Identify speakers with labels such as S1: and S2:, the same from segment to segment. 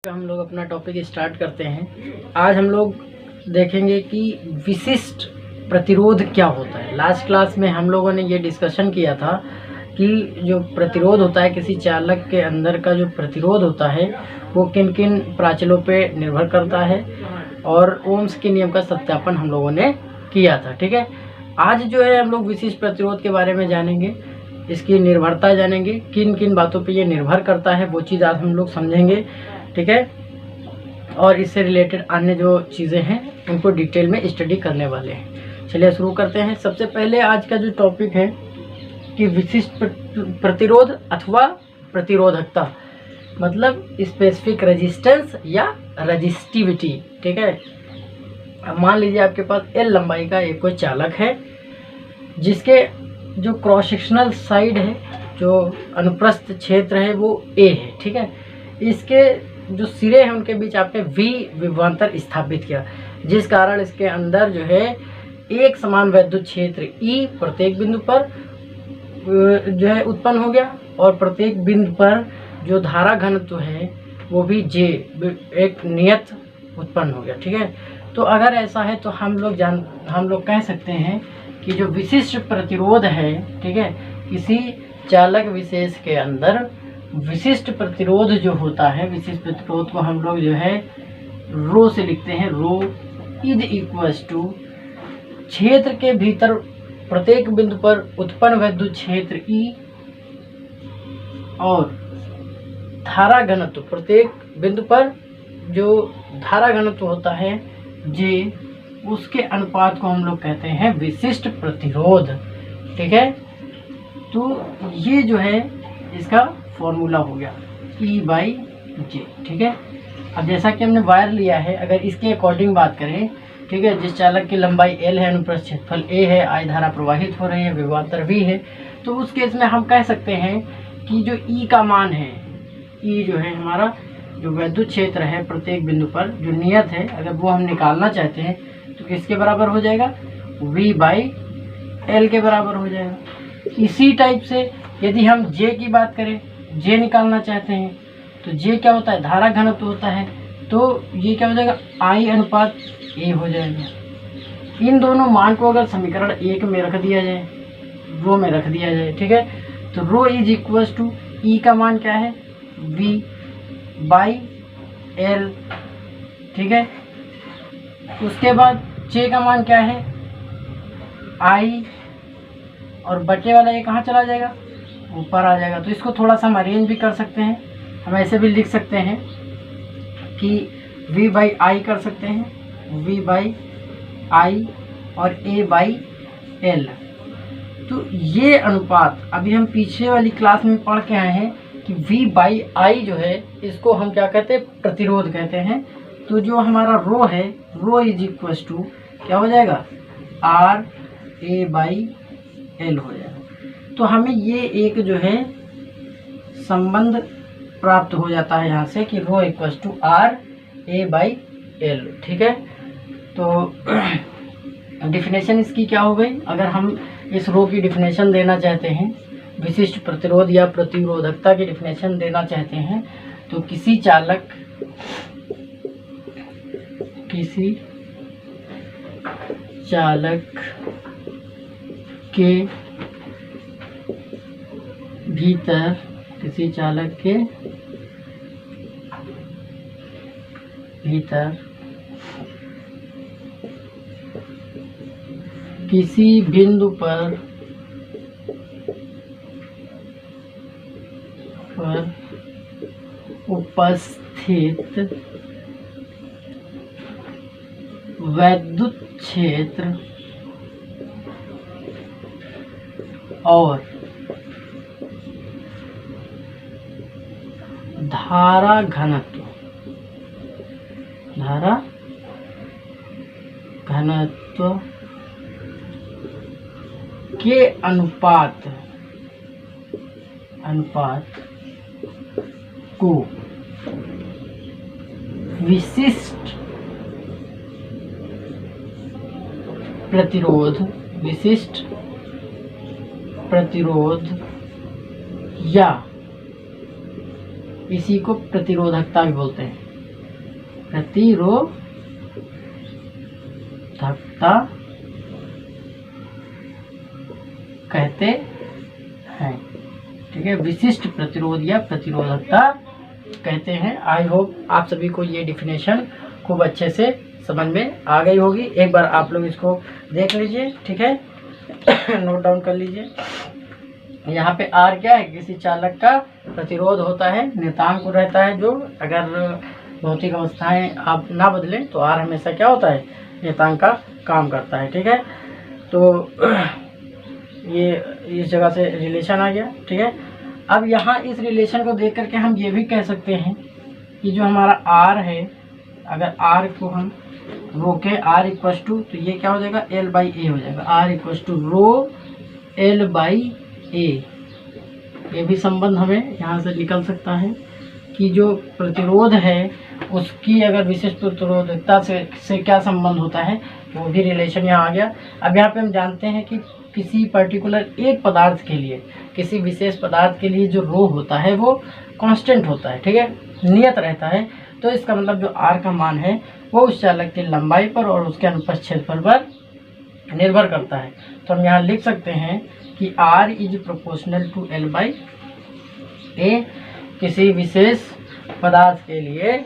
S1: हम लोग अपना टॉपिक स्टार्ट करते हैं। आज हम लोग देखेंगे कि विशिष्ट प्रतिरोध क्या होता है। लास्ट क्लास में हम लोगों ने ये डिस्कशन किया था कि जो प्रतिरोध होता है, किसी चालक के अंदर का जो प्रतिरोध होता है वो किन किन प्राचलों पे निर्भर करता है, और ओम्स के नियम का सत्यापन हम लोगों ने किया था। ठीक है, आज जो है हम लोग विशिष्ट प्रतिरोध के बारे में जानेंगे, इसकी निर्भरता जानेंगे, किन किन बातों पे ये निर्भर करता है वो चीज़ आज हम लोग समझेंगे। ठीक है, और इससे रिलेटेड अन्य जो चीज़ें हैं उनको डिटेल में स्टडी करने वाले हैं। चलिए शुरू करते हैं। सबसे पहले आज का जो टॉपिक है कि विशिष्ट प्रतिरोध अथवा प्रतिरोधकता, मतलब स्पेसिफिक रेजिस्टेंस या रेजिस्टिविटी। ठीक है, अब मान लीजिए आपके पास एल लंबाई का एक कोई चालक है जिसके जो क्रॉस सेक्शनल साइड है, जो अनुप्रस्थ क्षेत्र है वो ए है। ठीक है, इसके जो सिरे हैं उनके बीच आपने V विभवांतर स्थापित किया, जिस कारण इसके अंदर जो है एक समान वैद्युत क्षेत्र E प्रत्येक बिंदु पर जो है उत्पन्न हो गया, और प्रत्येक बिंदु पर जो धारा घनत्व है वो भी J एक नियत उत्पन्न हो गया। ठीक है, तो अगर ऐसा है तो हम लोग कह सकते हैं कि जो विशिष्ट प्रतिरोध है, ठीक है, किसी चालक विशेष के अंदर विशिष्ट प्रतिरोध जो होता है, विशिष्ट प्रतिरोध को हम लोग जो है रो से लिखते हैं। रो इज इक्वल्स टू क्षेत्र के भीतर प्रत्येक बिंदु पर उत्पन्न वैद्युत क्षेत्र E और धारा घनत्व प्रत्येक बिंदु पर जो धारा घनत्व होता है J, उसके अनुपात को हम लोग कहते हैं विशिष्ट प्रतिरोध। ठीक है, तो ये जो है इसका फॉर्मूला हो गया E/J। ठीक है, अब जैसा कि हमने वायर लिया है, अगर इसके अकॉर्डिंग बात करें, ठीक है, जिस चालक की लंबाई L है, अनुप्रस्थ क्षेत्रफल A है, I धारा प्रवाहित हो रही है, विभवांतर V है, तो उस केस में हम कह सकते हैं कि जो E का मान है, E जो है हमारा जो वैद्युत क्षेत्र है प्रत्येक बिंदु पर जो नियत है, अगर वो हम निकालना चाहते हैं तो किसके बराबर हो जाएगा? V/L के बराबर हो जाएगा। इसी टाइप से यदि हम J की बात करें, J निकालना चाहते हैं तो J क्या होता है? धारा घनत्व होता है, तो ये क्या हो जाएगा? I/A हो जाएगा। इन दोनों मान को अगर समीकरण 1 में रख दिया जाए, रो में रख दिया जाए, ठीक है, तो रो इज इक्वल्स टू E का मान क्या है? V/L। ठीक है, उसके बाद J का मान क्या है? I, और बचे वाला ये कहाँ चला जाएगा? ऊपर आ जाएगा। तो इसको थोड़ा सा हम अरेंज भी कर सकते हैं, हम ऐसे भी लिख सकते हैं कि V/I कर सकते हैं, V/I और A/L। तो ये अनुपात अभी हम पीछे वाली क्लास में पढ़ के आए हैं कि V/I जो है इसको हम क्या कहते हैं? प्रतिरोध कहते हैं। तो जो हमारा रो है, रो इज इक्वल्स टू क्या हो जाएगा? RA/L हो जाएगा। तो हमें ये एक जो है संबंध प्राप्त हो जाता है यहाँ से कि रो इक्वल्स टू RA/L। ठीक है, तो डिफिनेशन इसकी क्या हो गई? अगर हम इस रो की डिफिनेशन देना चाहते हैं, विशिष्ट प्रतिरोध या प्रतिरोधकता की डिफिनेशन देना चाहते हैं, तो किसी चालक के भीतर किसी बिंदु पर उपस्थित वैद्युत क्षेत्र और धारा घनत्व के अनुपात को विशिष्ट प्रतिरोध या इसी को प्रतिरोधकता भी बोलते हैं। प्रतिरोधकता कहते हैं। ठीक है, विशिष्ट प्रतिरोध या प्रतिरोधकता कहते हैं। आई होप आप सभी को ये डिफिनेशन खूब अच्छे से समझ में आ गई होगी। एक बार आप लोग इसको देख लीजिए। ठीक है, नोट डाउन कर लीजिए। यहाँ पे आर क्या है, किसी चालक का प्रतिरोध होता है, नियतांक रहता है जो, अगर भौतिक अवस्थाएं आप ना बदलें तो आर हमेशा क्या होता है, नियतांक का काम करता है। ठीक है, तो ये इस जगह से रिलेशन आ गया। ठीक है, अब यहाँ इस रिलेशन को देख करके हम ये भी कह सकते हैं कि जो हमारा आर है, अगर आर को हम रोके आर इक्वल टू, तो ये क्या हो जाएगा, एल बाई ए हो जाएगा। R equal to rho L by A, ये भी संबंध हमें यहाँ से निकल सकता है कि जो प्रतिरोध है उसकी अगर विशेष प्रतिरोधकता से क्या संबंध होता है, वो भी रिलेशन यहाँ आ गया। अब यहाँ पे हम जानते हैं कि किसी पर्टिकुलर एक पदार्थ के लिए, किसी विशेष पदार्थ के लिए जो रो होता है वो कांस्टेंट होता है। ठीक है, नियत रहता है। तो इसका मतलब जो आर का मान है वो उस चालक की लंबाई पर और उसके अनुप्रस्थ क्षेत्रफल पर निर्भर करता है। तो हम यहाँ लिख सकते हैं कि R is proportional to L by A. किसी विशेष पदार्थ के लिए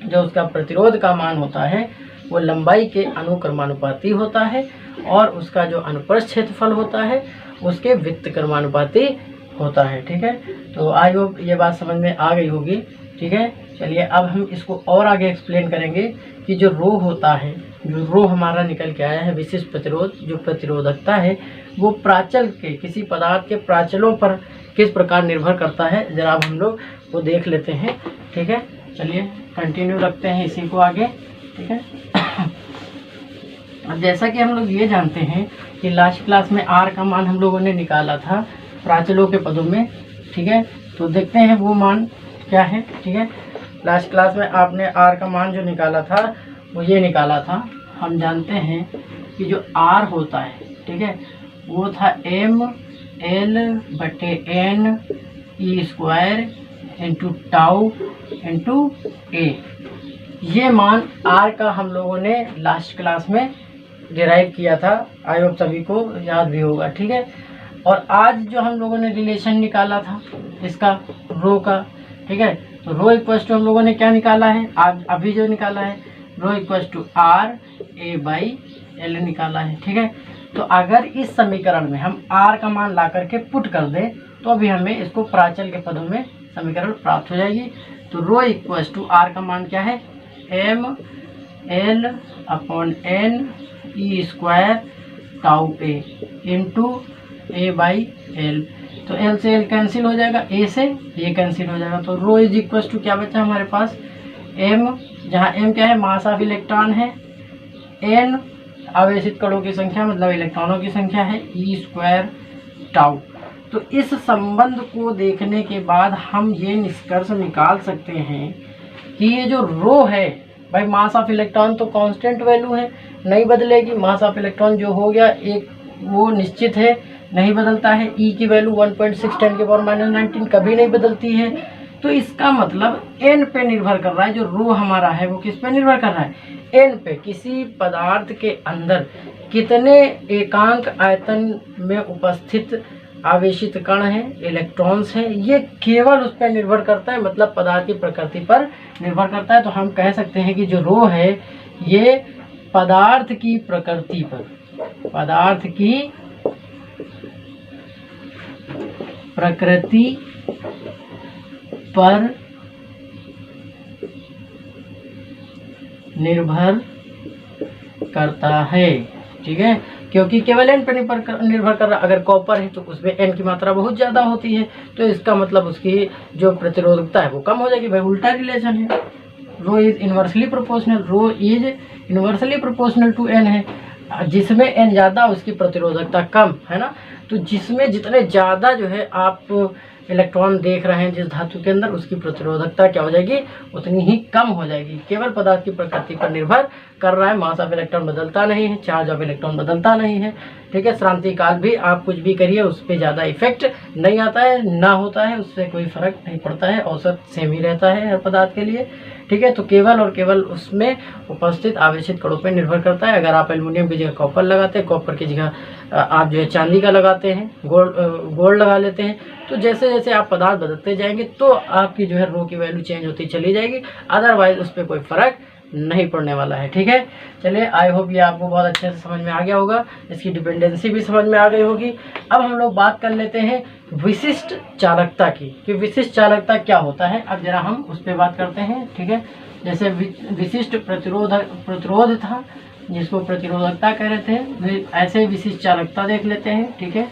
S1: जो उसका प्रतिरोध का मान होता है वो लंबाई के अनुक्रमानुपाती होता है और उसका जो अनुप्रस्थ क्षेत्रफल होता है उसके व्युत्क्रमानुपाती होता है। ठीक है, तो आई होप ये बात समझ में आ गई होगी। ठीक है, चलिए अब हम इसको और आगे एक्सप्लेन करेंगे कि जो रो होता है, जो रो हमारा निकल के आया है विशिष्ट प्रतिरोध, जो प्रतिरोधकता है वो प्राचल के, किसी पदार्थ के प्राचलों पर किस प्रकार निर्भर करता है, जरा अब हम लोग वो देख लेते हैं। ठीक है, चलिए कंटिन्यू रखते हैं इसी को आगे। ठीक है, अब जैसा कि हम लोग ये जानते हैं कि लास्ट क्लास में आर का मान हम लोगों ने निकाला था प्राचलों के पदों में। ठीक है, तो देखते हैं वो मान क्या है। ठीक है, लास्ट क्लास में आपने आर का मान जो निकाला था वो ये निकाला था, हम जानते हैं कि जो आर होता है, ठीक है, वो था एम एल बटे N E square into tau into A. ये मान आर का हम लोगों ने लास्ट क्लास में डिराइव किया था, आई होप सभी को याद भी होगा। ठीक है, और आज जो हम लोगों ने रिलेशन निकाला था इसका रो का, ठीक है, तो रो इक्वल टू हम लोगों ने क्या निकाला है, आज अभी जो निकाला है rho equal to R A by L निकाला है। ठीक है, तो अगर इस समीकरण में हम आर का मान ला करके पुट कर दें तो अभी हमें इसको प्राचल के पदों में समीकरण प्राप्त हो जाएगी। तो रो इक्वल टू आर का मान क्या है, M L upon N E square tau A into A by L. तो एल से एल कैंसिल हो जाएगा, ए से ये कैंसिल हो जाएगा। तो रो इज इक्वल टू क्या बचा हमारे पास, एम, जहाँ एम क्या है, मास ऑफ इलेक्ट्रॉन है, एन आवेशित कणों की संख्या मतलब इलेक्ट्रॉनों की संख्या है, ई स्क्वायर टाउ। तो इस संबंध को देखने के बाद हम ये निष्कर्ष निकाल सकते हैं कि ये जो रो है भाई, मास ऑफ इलेक्ट्रॉन तो कांस्टेंट वैल्यू है, नहीं बदलेगी। मास ऑफ इलेक्ट्रॉन जो हो गया एक वो निश्चित है, नहीं बदलता है। ई की वैल्यू 1.6 10 के पावर -19 कभी नहीं बदलती है। तो इसका मतलब एन पे निर्भर कर रहा है, जो रो हमारा है वो किस पे निर्भर कर रहा है, एन पे। किसी पदार्थ के अंदर कितने एकांक आयतन में उपस्थित आवेशित कण हैं, इलेक्ट्रॉन्स हैं, ये केवल उस पर निर्भर करता है, मतलब पदार्थ की प्रकृति पर निर्भर करता है। तो हम कह सकते हैं कि जो रो है ये पदार्थ की प्रकृति पर, पदार्थ की प्रकृति पर निर्भर करता है। ठीक है, क्योंकि केवल एन पर निर्भर कर रहा। अगर कॉपर है तो उसमें एन की मात्रा बहुत ज़्यादा होती है, तो इसका मतलब उसकी जो प्रतिरोधकता है वो कम हो जाएगी। भाई उल्टा रिलेशन है, rho is inversely proportional, rho is inversely proportional to N है। जिसमें एन ज़्यादा उसकी प्रतिरोधकता कम है ना। तो जिसमें जितने ज़्यादा जो है आप इलेक्ट्रॉन देख रहे हैं जिस धातु के अंदर, उसकी प्रतिरोधकता क्या हो जाएगी, उतनी ही कम हो जाएगी। केवल पदार्थ की प्रकृति पर निर्भर कर रहा है, मास ऑफ इलेक्ट्रॉन बदलता नहीं है, चार्ज ऑफ इलेक्ट्रॉन बदलता नहीं है। ठीक है। श्रांति काल भी आप कुछ भी करिए उस पर ज़्यादा इफेक्ट नहीं आता है, ना होता है, उससे कोई फर्क नहीं पड़ता है, औसत सेम ही रहता है हर पदार्थ के लिए, ठीक है। तो केवल और केवल उसमें उपस्थित आवेशित कणों पर निर्भर करता है। अगर आप एल्युमिनियम की जगह कॉपर लगाते हैं, कॉपर की जगह आप जो है चांदी का लगाते हैं, गोल्ड लगा लेते हैं, तो जैसे जैसे आप पदार्थ बदलते जाएंगे तो आपकी जो है रो की वैल्यू चेंज होती चली जाएगी, अदरवाइज उस पर कोई फर्क नहीं पड़ने वाला है, ठीक है। चलिए, आई होप ये आपको बहुत अच्छे से समझ में आ गया होगा, इसकी डिपेंडेंसी भी समझ में आ गई होगी। अब हम लोग बात कर लेते हैं विशिष्ट चालकता की, कि विशिष्ट चालकता क्या होता है। अब जरा हम उस पर बात करते हैं, ठीक है। जैसे विशिष्ट प्रतिरोध था, जिसको प्रतिरोधकता कह रहे थे, ऐसे विशिष्ट चालकता देख लेते हैं, ठीक है।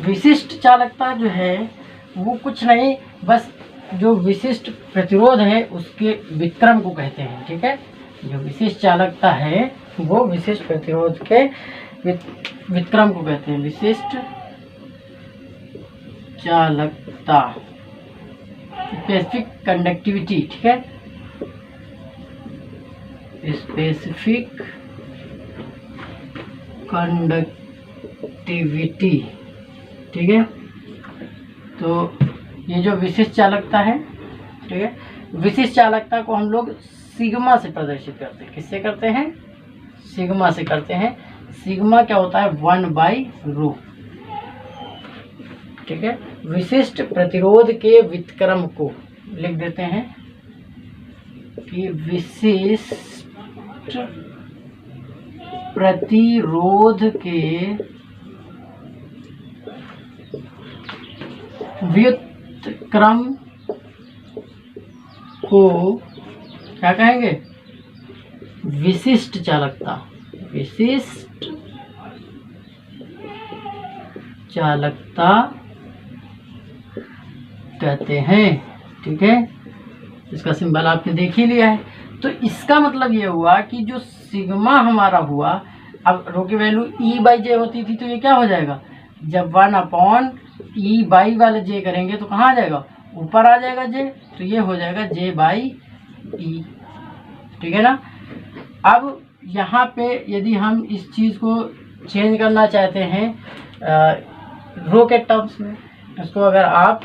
S1: विशिष्ट चालकता जो है वो कुछ नहीं, बस जो विशिष्ट प्रतिरोध है उसके विक्रम को कहते हैं, ठीक है। जो विशिष्ट चालकता है वो विशिष्ट प्रतिरोध के विक्रम को कहते हैं, विशिष्ट चालकता, स्पेसिफिक कंडक्टिविटी, ठीक है, स्पेसिफिक कंडक्टिविटी, ठीक है। तो ये जो विशिष्ट चालकता है, ठीक है, विशिष्ट चालकता को हम लोग सिग्मा से प्रदर्शित करते हैं। किससे करते हैं? सिग्मा से करते हैं। सिग्मा क्या होता है? 1/ρ, ठीक है। विशिष्ट प्रतिरोध के व्युत्क्रम को लिख देते हैं कि विशिष्ट प्रतिरोध के व्युत्क्रम को क्या कहेंगे? विशिष्ट चालकता, विशिष्ट चालकता कहते हैं, ठीक है। इसका सिंबल आपने देख ही लिया है। तो इसका मतलब ये हुआ कि जो सिग्मा हमारा हुआ, अब रो की वैल्यू E/J होती थी, तो ये क्या हो जाएगा? जब 1/E/, वाले J करेंगे तो कहाँ आ जाएगा? ऊपर आ जाएगा J, तो ये हो जाएगा J/E, ठीक है ना। अब यहाँ पे यदि हम इस चीज़ को चेंज करना चाहते हैं रो के टर्म्स में, इसको अगर आप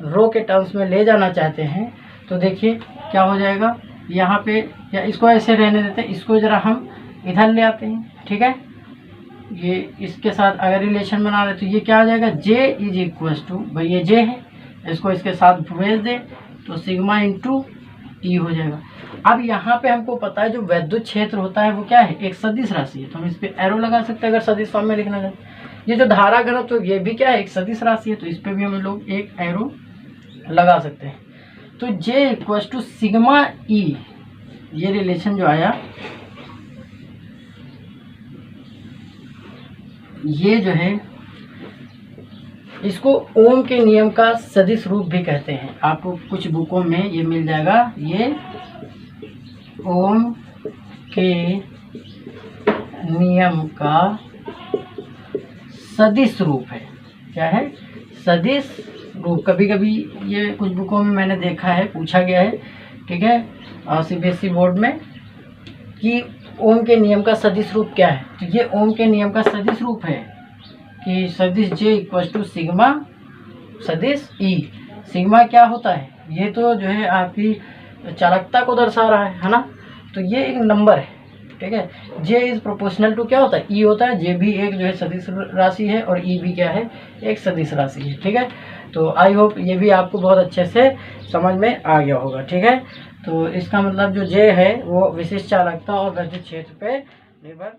S1: रो के टर्म्स में ले जाना चाहते हैं तो देखिए क्या हो जाएगा यहाँ पे, या इसको ऐसे रहने देते हैं, इसको ज़रा हम इधर ले आते हैं, ठीक है। ये इसके साथ अगर रिलेशन बना रहे तो ये क्या आ जाएगा? J इज इक्वल टू, भाई ये J है, इसको इसके साथ भेज दें तो सिग्मा इंटू E हो जाएगा। अब यहाँ पे हमको पता है जो वैद्युत क्षेत्र होता है वो क्या है? एक सदिश राशि है, तो हम इस पर एरो लगा सकते हैं अगर सदिश फॉर्म में लिखना चाहते हैं। ये जो धारा घनत्व तो ये भी क्या है? एक सदिश राशि है, तो इस पर भी हम लोग एक एरो लगा सकते हैं। तो J equal to sigma E, ये रिलेशन जो आया, ये जो है इसको ओम के नियम का सदिश रूप भी कहते हैं। आपको कुछ बुकों में ये मिल जाएगा, ये ओम के नियम का सदिश रूप है। क्या है? सदिश रूप। कभी कभी ये कुछ बुकों में मैंने देखा है, पूछा गया है, ठीक है, CBSE बोर्ड में, कि ओम के नियम का सदिश रूप क्या है। तो ये ओम के नियम का सदिश रूप है कि सदिश J इक्वल टू सिग्मा सदिश E। सिग्मा क्या होता है? ये तो जो है आपकी चालकता को दर्शा रहा है ना। तो ये एक नंबर है, ठीक है। J इज प्रोपोर्शनल टू क्या होता है? E होता है। J भी एक जो है सदिश राशि है और E भी क्या है? एक सदिश राशि है, ठीक है। तो आई होप ये भी आपको बहुत अच्छे से समझ में आ गया होगा, ठीक है। तो इसका मतलब जो J है वो विशिष्ट चालकता और वैद्युत क्षेत्र पे निर्भर